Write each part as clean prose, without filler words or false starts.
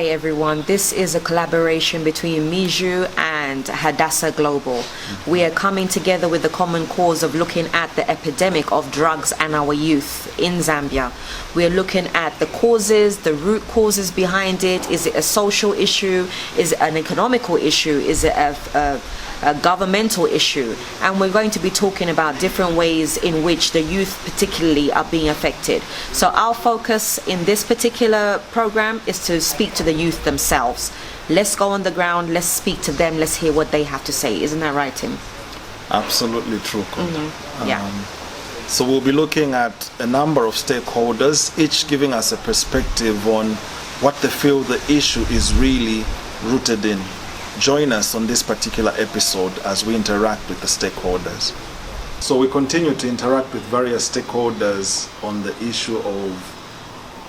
Hi everyone, this is a collaboration between Miju and Hadassah Global. We are coming together with the common cause of looking at the epidemic of drugs and our youth in Zambia. We are looking at the causes, the root causes behind it. Is it a social issue? Is it an economical issue? Is it a governmental issue? And we're going to be talking about different ways in which the youth particularly are being affected. So our focus in this particular program is to speak to the youth themselves. Let's go on the ground, let's speak to them, let's hear what they have to say. Isn't that right, Tim? Absolutely true. Yeah. So we'll be looking at a number of stakeholders, each giving us a perspective on what they feel the issue is really rooted in. Join us on this particular episode as we interact with the stakeholders. So we continue to interact with various stakeholders on the issue of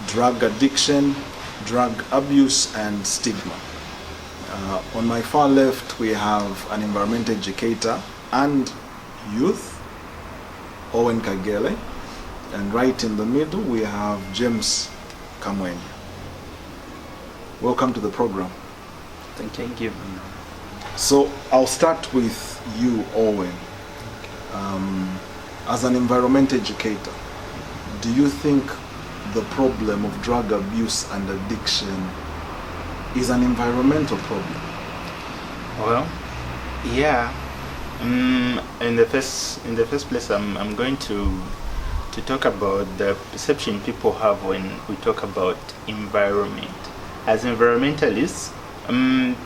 drug addiction, drug abuse, and stigma. On my far left, we have an environment educator and youth, Owen Kagele, and right in the middle, we have James Kamwenya. Welcome to the program. Thank you. So I'll start with you, Owen. As an environment educator, do you think the problem of drug abuse and addiction is an environmental problem? Well, yeah. In the first place, I'm going to talk about the perception people have when we talk about environment. As environmentalists,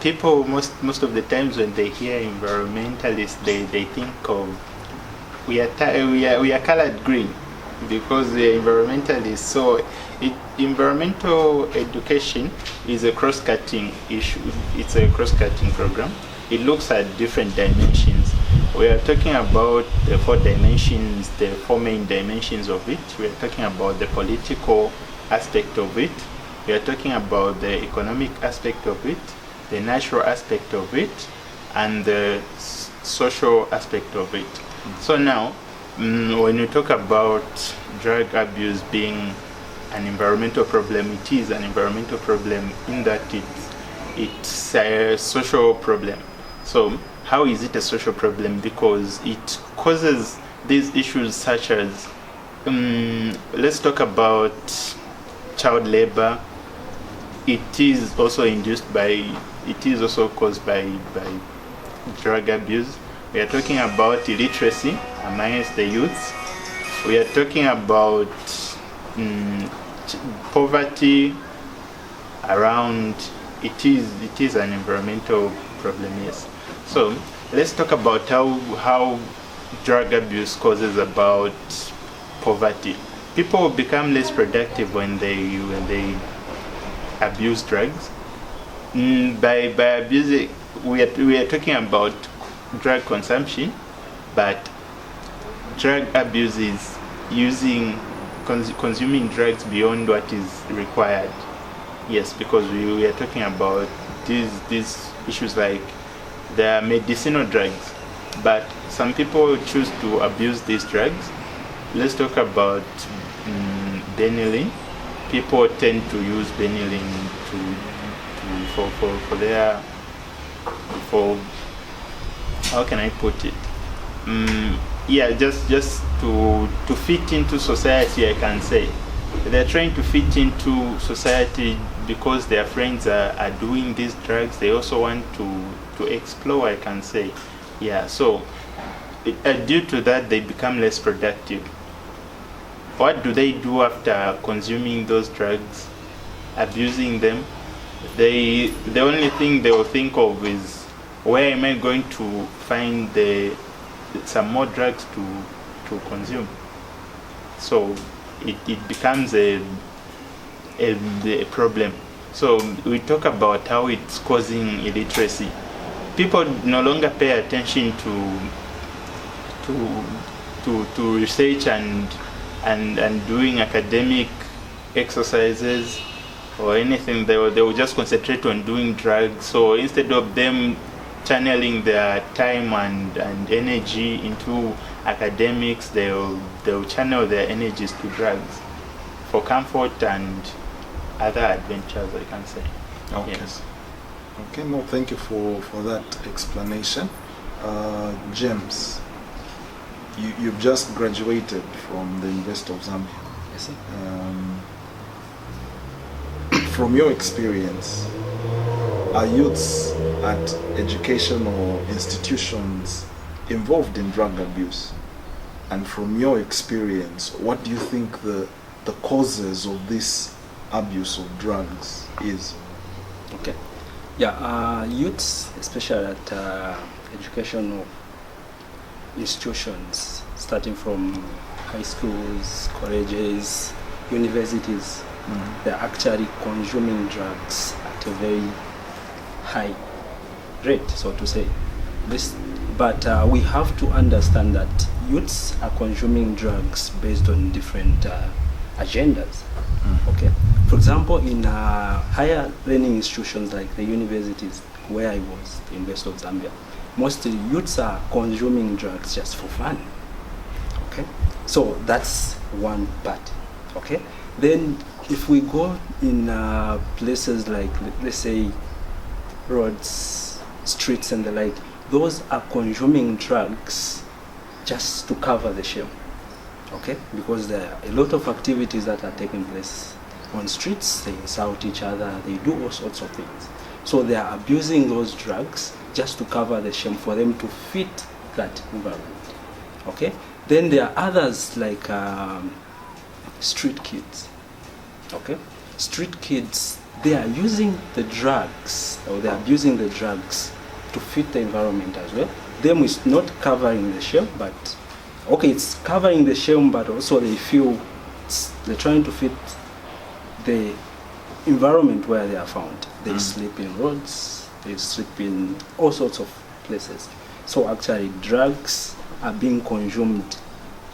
people most of the times when they hear environmentalists, they think of we are colored green because we are environmentalists. So environmental education is a cross-cutting issue. It's a cross-cutting program. It looks at different dimensions. We are talking about the four dimensions, the four main dimensions of it. We are talking about the political aspect of it. We are talking about the economic aspect of it, the natural aspect of it, and the social aspect of it. So now, when you talk about drug abuse being an environmental problem, it is an environmental problem in that it's a social problem. So how is it a social problem? Because it causes these issues such as, let's talk about child labor. It is also caused by drug abuse. We are talking about illiteracy amongst the youths. We are talking about poverty around. It is an environmental problem, yes. So let's talk about how drug abuse causes about poverty. People become less productive when they abuse drugs. By abusing, we are talking about drug consumption, but drug abuse is consuming drugs beyond what is required. Yes, because we are talking about these issues like there are medicinal drugs, but some people choose to abuse these drugs. Let's talk about benylin. People tend to use benylin for how can I put it? Just to fit into society, I can say. They're trying to fit into society because their friends are doing these drugs. They also want to explore, I can say. Yeah, so due to that, they become less productive. What do they do after consuming those drugs, abusing them? The only thing they will think of is, where am I going to find some more drugs to consume? So it becomes a problem. So we talk about how it's causing illiteracy. People no longer pay attention to research and doing academic exercises or anything. They will just concentrate on doing drugs. So instead of them channeling their time and energy into academics, they'll channel their energies to drugs for comfort and other adventures, I can say. Okay. Yes. Okay, no, thank you for that explanation. James, you've just graduated from the University of Zambia. Yes, sir. From your experience, are youths at educational institutions involved in drug abuse? And from your experience, what do you think the causes of this abuse of drugs is? Okay. Yeah, youths, especially at educational institutions, starting from high schools, colleges, universities, they're actually consuming drugs at a very high rate, so to say. But we have to understand that youths are consuming drugs based on different agendas. Okay. For example, in higher learning institutions like the universities where I was, the University of Zambia, most youths are consuming drugs just for fun. Okay. So that's one part. Okay. Then if we go in places like, let's say, roads, streets and the like, those are consuming drugs just to cover the shame. Okay, because there are a lot of activities that are taking place on streets. They insult each other, they do all sorts of things. So they are abusing those drugs just to cover the shame for them to fit that environment. Okay, then there are others like street kids. Okay, street kids, they are using the drugs, or they are abusing the drugs to fit the environment as well. Them is not covering the shame, but okay, it's covering the shame, but also they feel they're trying to fit the environment where they are found. They sleep in roads, they sleep in all sorts of places. So actually drugs are being consumed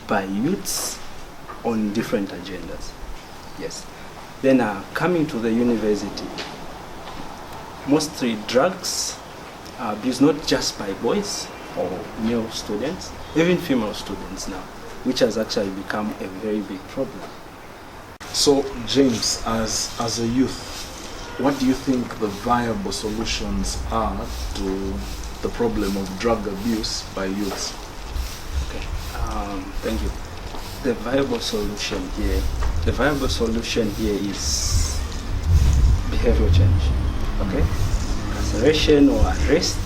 by youths on different agendas. Yes. Then coming to the university, mostly drugs are abused not just by boys or male students, even female students now, which has actually become a very big problem. So, James, as a youth, what do you think the viable solutions are to the problem of drug abuse by youths? Okay, thank you. The viable solution here is behavioral change. Okay, incarceration or arrest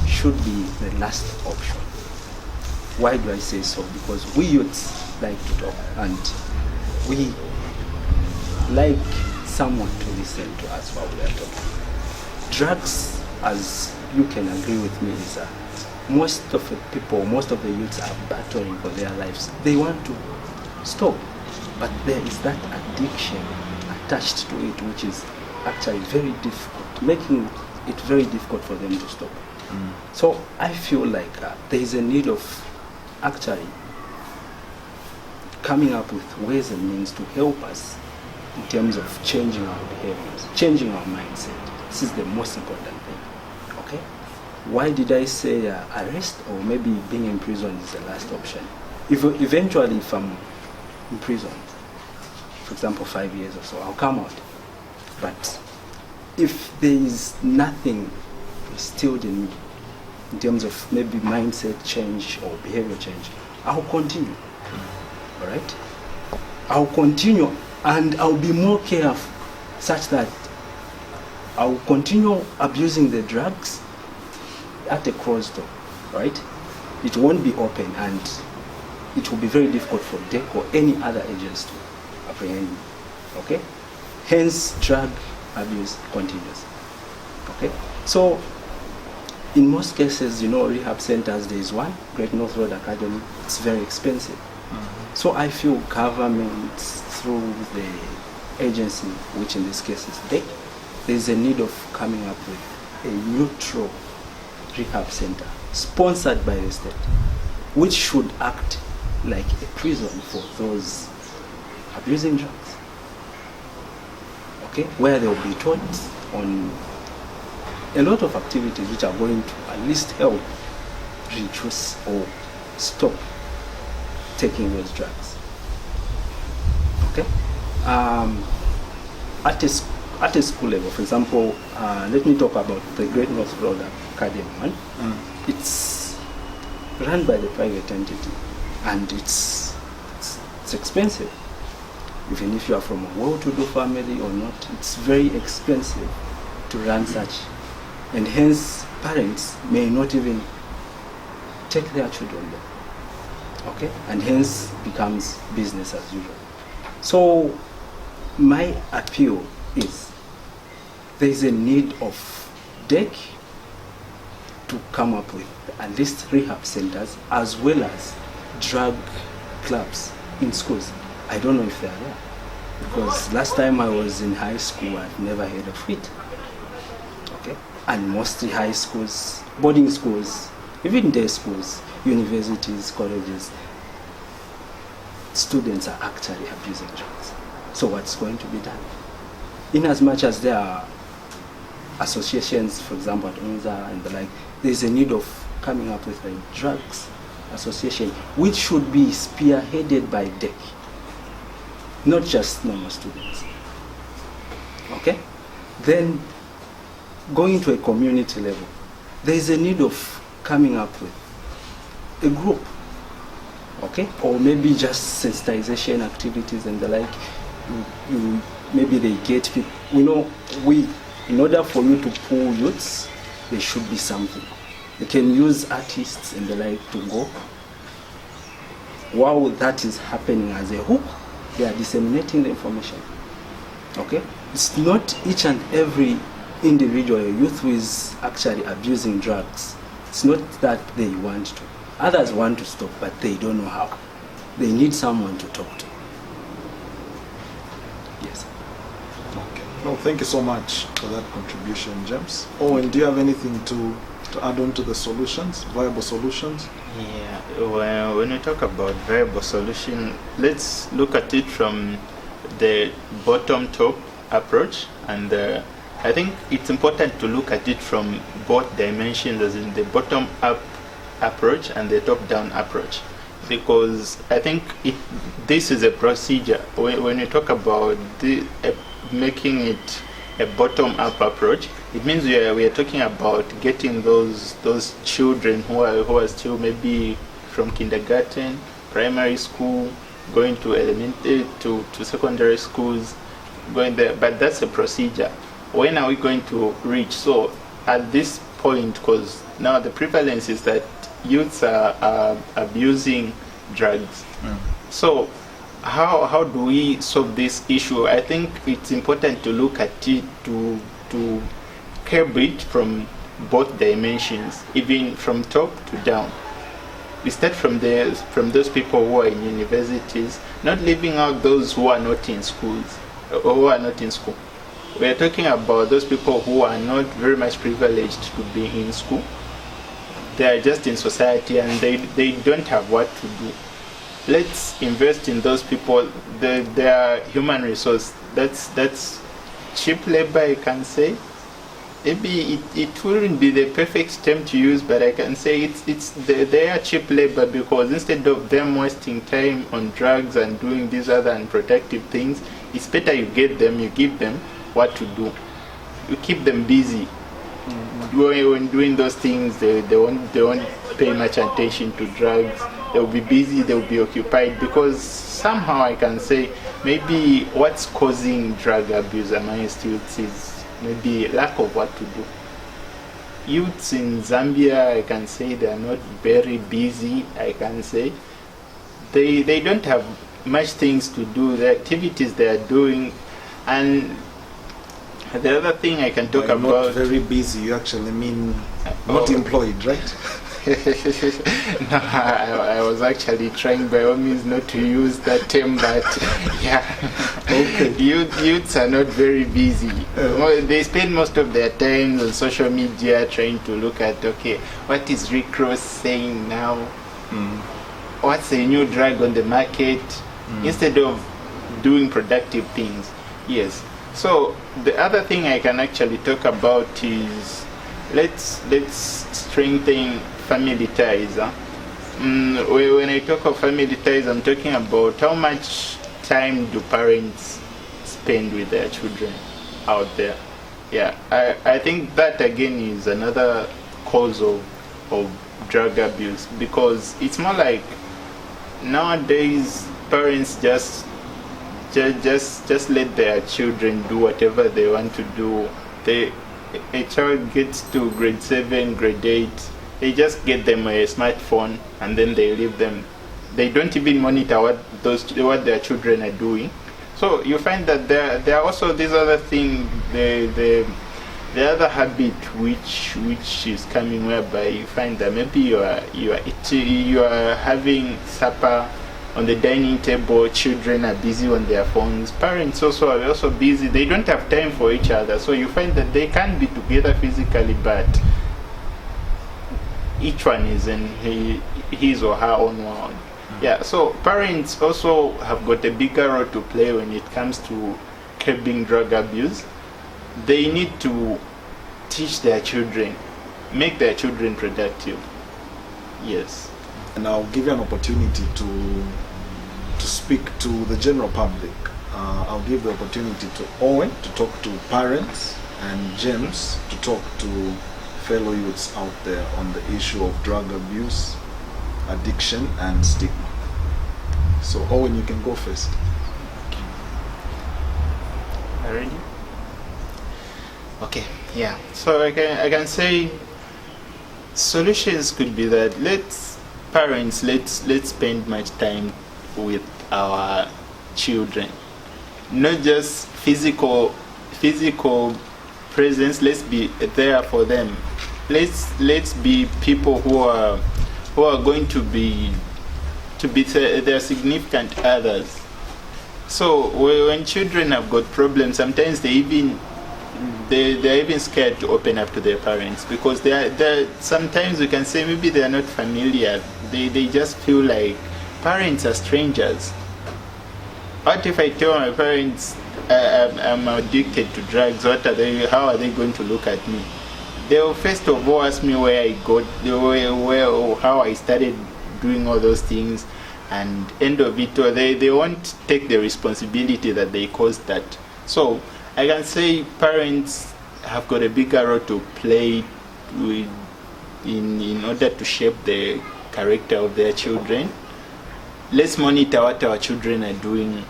should be the last option. Why do I say so? Because we youths like to talk, and we like someone to listen to us while we are talking. Drugs, as you can agree with me, is most of the people, most of the youths are battling for their lives. They want to stop, but there is that addiction attached to it, which is actually very difficult, making it very difficult for them to stop. So I feel like there is a need of actually coming up with ways and means to help us in terms of changing our behaviors, changing our mindset. This is the most important thing. Okay? Why did I say arrest or maybe being in prison is the last option? Eventually, if I'm in prison, for example, 5 years or so, I'll come out. But if there is nothing instilled in me in terms of maybe mindset change or behavior change, I'll continue. All right? I'll continue, and I'll be more careful such that I'll continue abusing the drugs at a closed door, right? It won't be open, and it will be very difficult for DEC or any other agents to apprehend me. Okay? Hence, drug abuse continues. Okay? So, in most cases, rehab centers, there is one, Great North Road Academy. It's very expensive. So I feel government, through the agency, which in this case is DEC, there's a need of coming up with a neutral rehab center sponsored by the state, which should act like a prison for those abusing drugs. Okay, where they'll be taught on a lot of activities which are going to at least help reduce or stop taking those drugs. Okay, at a at a school level, for example, let me talk about the Great North Road Academy. It's run by the private entity, and it's expensive. Even if you are from a well-to-do family or not, it's very expensive to run such, and hence parents may not even take their children there. Okay, and hence becomes business as usual. So my appeal is there is a need of DEC to come up with at least rehab centers as well as drug clubs in schools. I don't know if they are there, because last time I was in high school, I've never heard of it. Okay, and mostly high schools, boarding schools, even day schools, universities, colleges, students are actually abusing drugs. So what's going to be done? In as much as there are associations, for example, at UNZA and the like, there's a need of coming up with a drugs association, which should be spearheaded by DEC, not just normal students. Okay? Then going to a community level, there is a need of coming up with a group, okay, or maybe just sensitization activities and the like. Maybe they get people. In order for you to pull youths, there should be something. They can use artists and the like to go. While that is happening as a hook, they are disseminating the information. Okay, it's not each and every individual or youth who is actually abusing drugs. It's not that they want to. Others want to stop, but they don't know how. They need someone to talk to. Yes. Okay. Well, thank you so much for that contribution, James. Owen, do you have anything to add on to the solutions, viable solutions? Yeah, when we talk about viable solution, let's look at it from the bottom-top approach, and I think it's important to look at it from both dimensions, as in the bottom-up approach and the top-down approach, because I think this is a procedure. When you talk about making it a bottom-up approach, it means we are talking about getting those children who are still maybe from kindergarten, primary school, going to elementary to secondary schools, going there. But that's a procedure. When are we going to reach? So at this point, because now the prevalence is that youths are abusing drugs. So how do we solve this issue? I think it's important to look at it to curb it from both dimensions, even from top to down. We start from those people who are in universities, not leaving out those who are not in schools or who are not in school. We are talking about those people who are not very much privileged to be in school. They are just in society and they don't have what to do. Let's invest in those people. They are human resource. That's cheap labor, I can say. Maybe it wouldn't be the perfect term to use, but I can say they are cheap labor, because instead of them wasting time on drugs and doing these other unprotective things, it's better you get them, you give them what to do. You keep them busy. When doing those things, they won't pay much attention to drugs. They'll be busy, they'll be occupied, because somehow I can say maybe what's causing drug abuse amongst youths is maybe lack of what to do. Youths in Zambia, I can say they are not very busy, I can say. They don't have much things to do, the activities they are doing. And the other thing I can talk about... Not very busy, you actually mean not employed, right? No, I was actually trying by all means not to use that term, but yeah. Okay. Youths are not very busy. They spend most of their time on social media trying to look at, okay, what is Rick Ross saying now? What's a new drug on the market? Instead of doing productive things. Yes. So the other thing I can actually talk about is let's strengthen family ties. When I talk of family ties, I'm talking about how much time do parents spend with their children. out there. Yeah, I think that again is another cause of drug abuse, because it's more like nowadays parents just let their children do whatever they want to do. A child gets to grade 7, grade 8, they just get them a smartphone and then they leave them. They don't even monitor what their children are doing. So you find that there are also this other thing, the other habit which is coming, whereby you find that maybe you are having supper on the dining table, children are busy on their phones, parents also are also busy, they don't have time for each other. So you find that they can be together physically, but each one is in his or her own world. Yeah, so parents also have got a bigger role to play when it comes to curbing drug abuse. They need to teach their children, make their children productive. Yes. And I'll give you an opportunity to speak to the general public. I'll give the opportunity to Owen to talk to parents and James to talk to fellow youths out there on the issue of drug abuse, addiction and stigma. So Owen, you can go first. Ready? Okay, yeah. So I can say solutions could be that let's spend much time with our children, not just physical presence. Let's be there for them. Let's be people who are going to be their significant others. So when children have got problems, sometimes they're even scared to open up to their parents, because they're sometimes you can say maybe they're not familiar. They just feel like parents are strangers. What if I tell my parents I'm addicted to drugs? How are they going to look at me? They'll first of all ask me where I got, how I started doing all those things, and end of it all, they won't take the responsibility that they caused that. So I can say parents have got a bigger role to play in order to shape the character of their children. Let's monitor what our children are doing,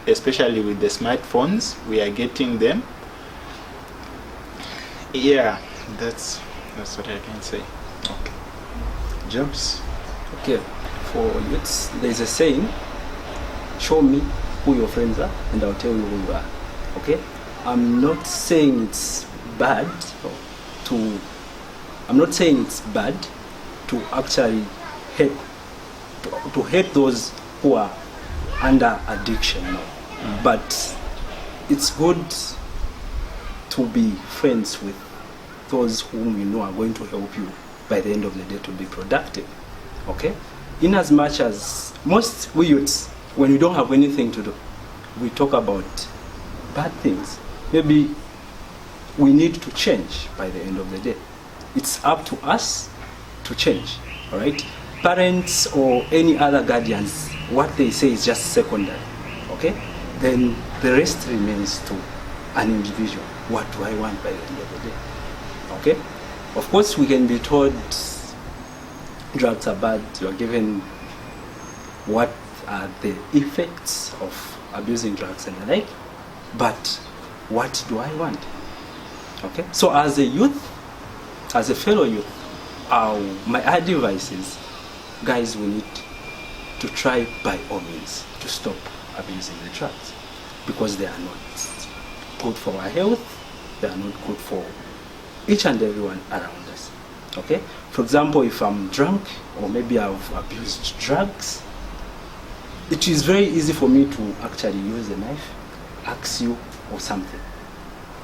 especially with the smartphones we are getting them. Yeah, that's what I can say. Okay. James? Okay, for youths, there's a saying, show me who your friends are and I'll tell you who you are. Okay? I'm not saying it's bad to actually hate those who are under addiction. But it's good to be friends with those whom you know are going to help you by the end of the day to be productive. Okay? In as much as most we youths, when we don't have anything to do, we talk about bad things. Maybe we need to change by the end of the day. It's up to us to change. All right? Parents or any other guardians, what they say is just secondary. Okay? Then the rest remains to an individual. What do I want by the end of the day? Okay? Of course, we can be told drugs are bad. You are given what are the effects of abusing drugs and the like. But what do I want? Okay? So as a youth, as a fellow youth, my advice is, guys, we need to try by all means to stop abusing the drugs, because they are not good for our health, they are not good for each and everyone around us. Okay? For example, if I'm drunk or maybe I've abused drugs, it is very easy for me to actually use a knife, axe you or something.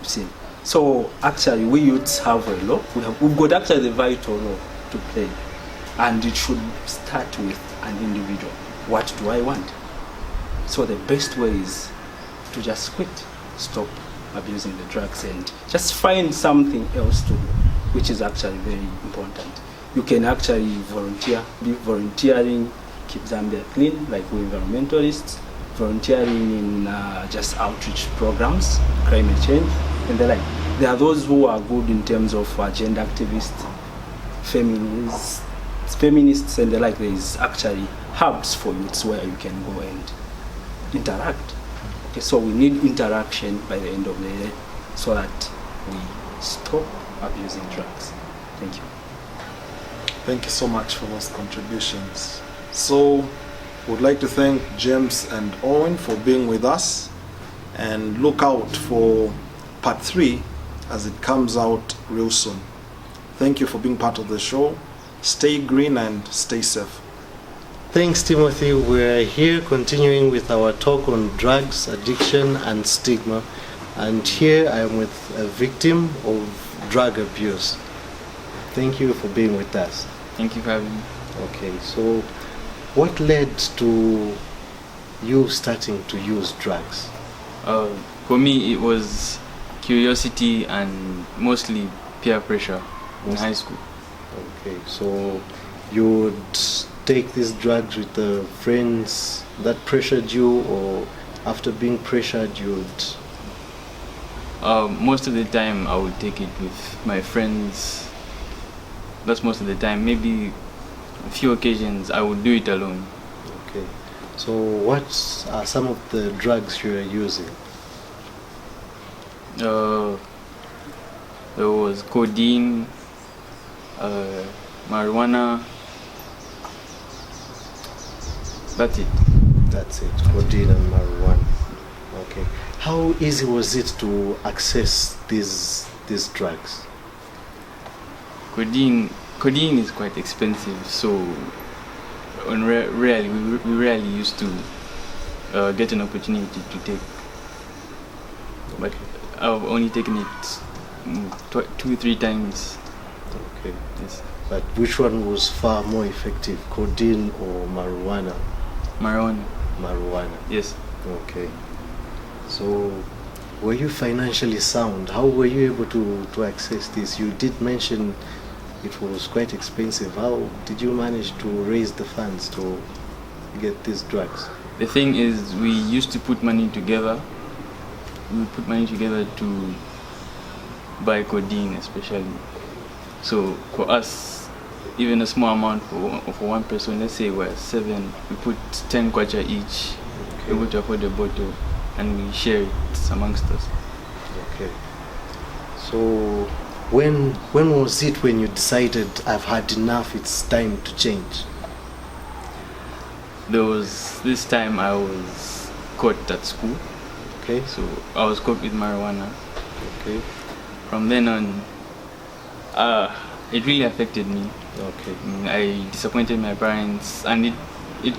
You see? So actually we youths have a law. We've got actually the vital role to play, and it should start with an individual. What do I want? So the best way is to just quit, stop abusing the drugs, and just find something else to do, which is actually very important. You can actually volunteer, be volunteering, keep Zambia clean, like we environmentalists. volunteering in just outreach programs, climate change, and the like. There are those who are good in terms of gender activists, feminists, and the like. There is actually hubs for youths where you can go and interact. Okay, so we need interaction by the end of the day so that we stop abusing drugs. Thank you. Thank you so much for those contributions. So, would like to thank James and Owen for being with us, and look out for part 3 as it comes out real soon. Thank you for being part of the show. Stay green and stay safe. Thanks, Timothy. We're here continuing with our talk on drugs, addiction, and stigma. And here I am with a victim of drug abuse. Thank you for being with us. Thank you for having me. Okay, so what led to you starting to use drugs? For me, it was curiosity and mostly peer pressure in high school. Okay, so you would take these drugs with the friends that pressured you, or after being pressured you would? Most of the time I would take it with my friends. That's most of the time. Maybe a few occasions I would do it alone. Okay, so what are some of the drugs you are using? There was codeine, marijuana. That's it. That's it, codeine and marijuana. Okay. How easy was it to access these drugs? Codeine is quite expensive, so we rarely used to get an opportunity to take. But I've only taken it 2-3 times. Okay. Yes. But which one was far more effective, codeine or marijuana? Marijuana. Yes. Okay. So, were you financially sound? How were you able to access this? You did mention it was quite expensive. How did you manage to raise the funds to get these drugs? The thing is, we used to put money together. We would put money together to buy codeine, especially. So for us, even a small amount for one person, let's say we're 7, we put 10 kwacha each, able to afford a bottle, and we share it amongst us. Okay. So when was it when you decided I've had enough, it's time to change? There was this time I was caught at school. Okay. So I was caught with marijuana. Okay. From then on, it really affected me. Okay. I disappointed my parents, and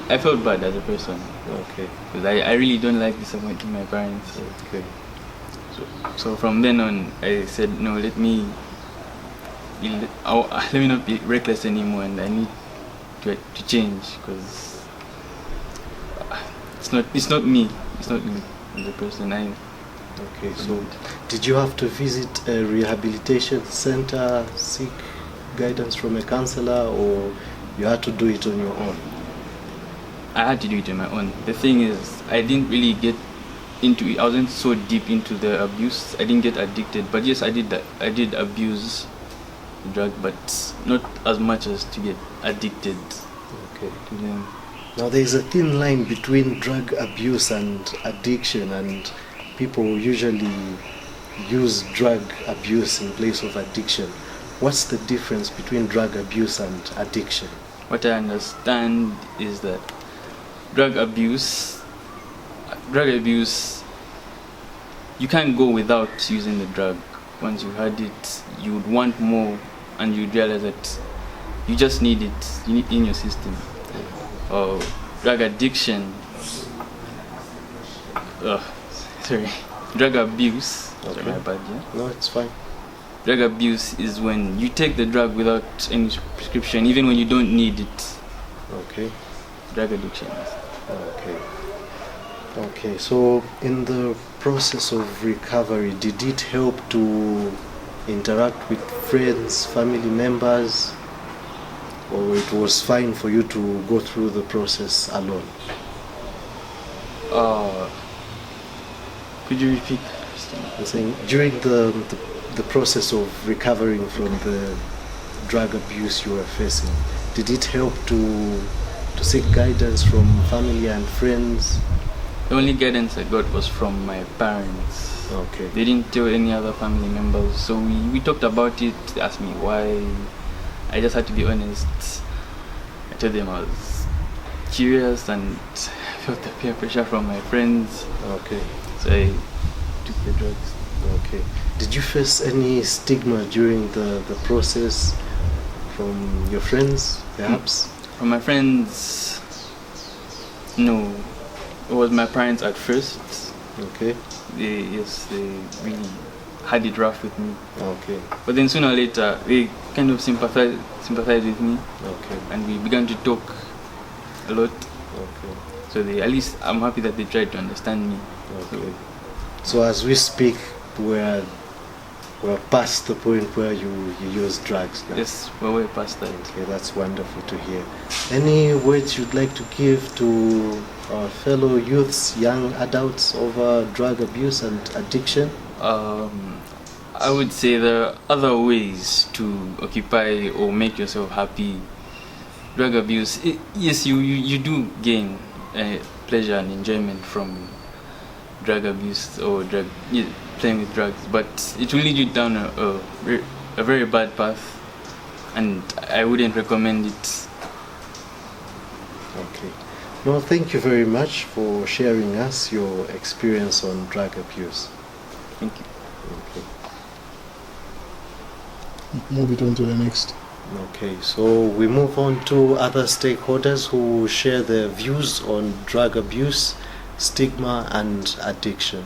I felt bad as a person. Okay. Because I really don't like disappointing my parents. Okay. So from then on, I said, no, let me not be reckless anymore, and I need to change, because it's not me as a person. Okay, so did you have to visit a rehabilitation center, seek guidance from a counselor, or you had to do it on your own? I had to do it on my own. The thing is, I didn't really get into it. I wasn't so deep into the abuse. I didn't get addicted, but yes, I did abuse the drug, but not as much as to get addicted. Okay. To them. Now there is a thin line between drug abuse and addiction, and people usually use drug abuse in place of addiction. What's the difference between drug abuse and addiction? What I understand is that drug abuse, you can't go without using the drug. Once you had it, you would want more, and you'd realize that you just need it. You need it in your system. Drug addiction. Drug abuse. Okay. Sorry, my bad. Yeah. No, it's fine. Drug abuse is when you take the drug without any prescription, even when you don't need it. Okay. Drug addiction. Okay. Okay, so in the process of recovery, did it help to interact with friends, family members, or it was fine for you to go through the process alone? Could you repeat the question? I'm saying during the process of recovering from the drug abuse you were facing, did it help to seek guidance from family and friends? The only guidance I got was from my parents. Okay. They didn't tell any other family members, so we talked about it. They asked me why. I just had to be honest. I told them I was curious and felt the peer pressure from my friends. Okay. So I took the drugs. Okay. Did you face any stigma during the process from your friends, perhaps? From my friends, no. It was my parents at first. Okay. They really had it rough with me. Okay. But then sooner or later, they kind of sympathized with me. Okay. And we began to talk a lot. Okay. So at least I'm happy that they tried to understand me. Okay. So as we speak, we're past the point where you use drugs now. Yes, we're way past that. Okay, that's wonderful to hear. Any words you'd like to give to our fellow youths, young adults over drug abuse and addiction? I would say there are other ways to occupy or make yourself happy. Drug abuse, yes, you do gain pleasure and enjoyment from drug abuse or playing with drugs, but it will lead you down a very bad path, and I wouldn't recommend it. Okay. Well, thank you very much for sharing us your experience on drug abuse. Thank you. Okay. Move it on to the next. Okay, so we move on to other stakeholders who share their views on drug abuse, stigma, and addiction.